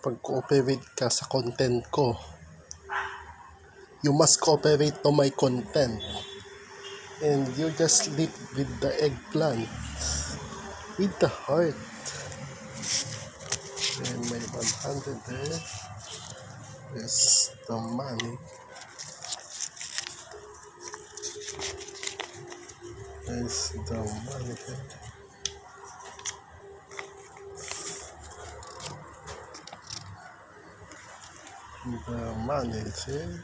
makipag-cooperate ka sa content ko. You must cooperate to my content. And you just live with the eggplant. With the heart. And my 100 there is the money. Is the money here. The money is here.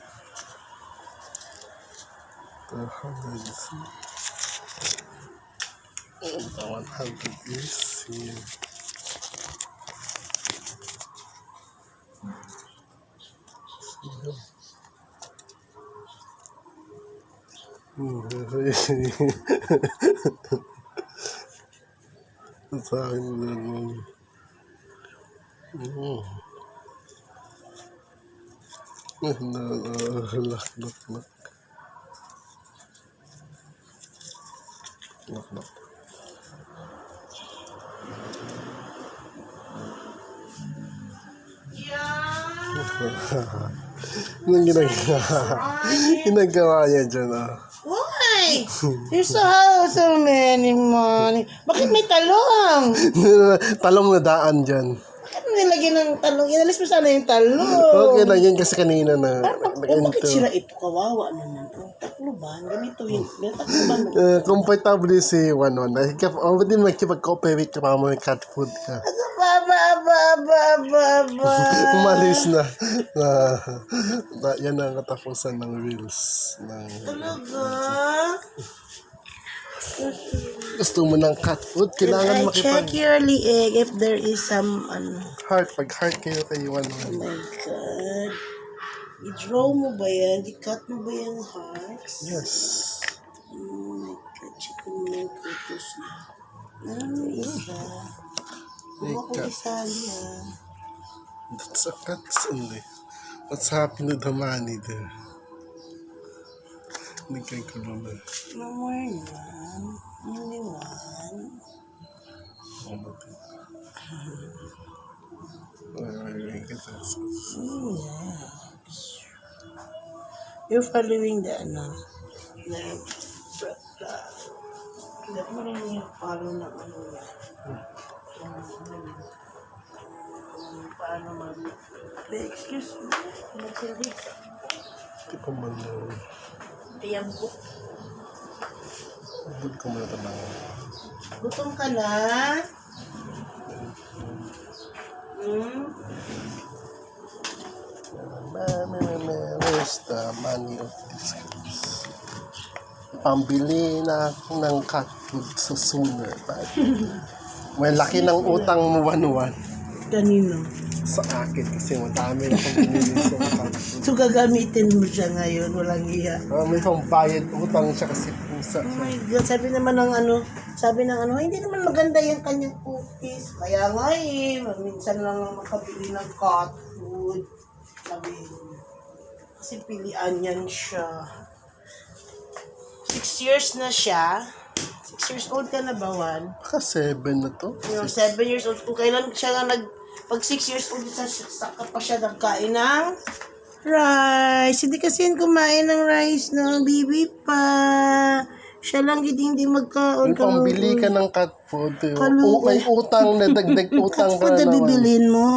The 100 is here. And the 100 is here. Sa akin lang. Lock. Anong ginagawa niya dyan, Why? You're so many money. Bakit may talong? Talong na daan dyan. Bakit mo nilagyan ng talong? Inalis mo sana yung talong. Okay lang yan kasi kanina na Bakit sila ito? Kawawa naman. Taklo ba? Ganito yun. Taklo ba? Komportable si Wanon. Hindi makipag-cooperate ka pa mo may cat food ka. Umalis na. Yan ang katapusan ng reels. Talaga? Gusto mo ng cat food? Kailangan Check your egg if there is some heart. Pag heart kayo kay Wanon. Oh my God. I-draw mo ba yan? I-cut mo ba yung hearts? Yes. Oh my God. Check mo yung photos na. Isa. Huwag ko isali That's a cut only. What's happened to the money there? Hindi kayo kulungan. No more one. Only one. You're following the Hindi mo rin yung follow na paano excuse me. Hindi ko man Tiyampo. hindi ko man tanong. Gutom ka na? Where's the money of these kids? Pambili na ako ng cat food sa Sooner. May laki ng utang mo 1-1. Kanino? Sa akin kasi madami na akong binili sa cat food. So gagamitin mo siya ngayon, walang iya. May pambayad utang siya kasi pusa. Oh my God, sabi ng hindi naman maganda yung kanyang cookies. Kaya nga minsan lang makabili ng cat food. Sabi kasi pilian yan siya. 6 years na siya. 6 years old ka na ba, Juan? Baka 7 na to. 7 years old. Kung kailan siya pag 6 years old, saka pa siya nagkain ng rice. Hindi kasi yan kumain ng rice na bibi pa. Siya lang hindi magkaon. May pambili ka ng cat food. May utang na dagdag utang ka na naman. bibilin mo.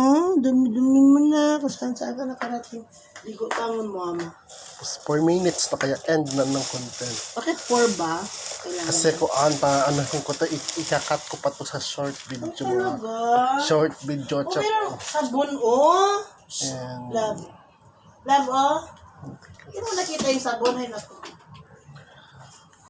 Dumi mo na. Kung saan ka nakarating. Ligo tangon mo, ama. 4 minutes na kaya end na ng content. Bakit 4 ba? Kailangan Kasi kung ko to, ikakat ko pa to sa short video. Talaga? Short video. Meron sabon, And Love, oh. Hindi mo nakita yung sabon. Ay, naku.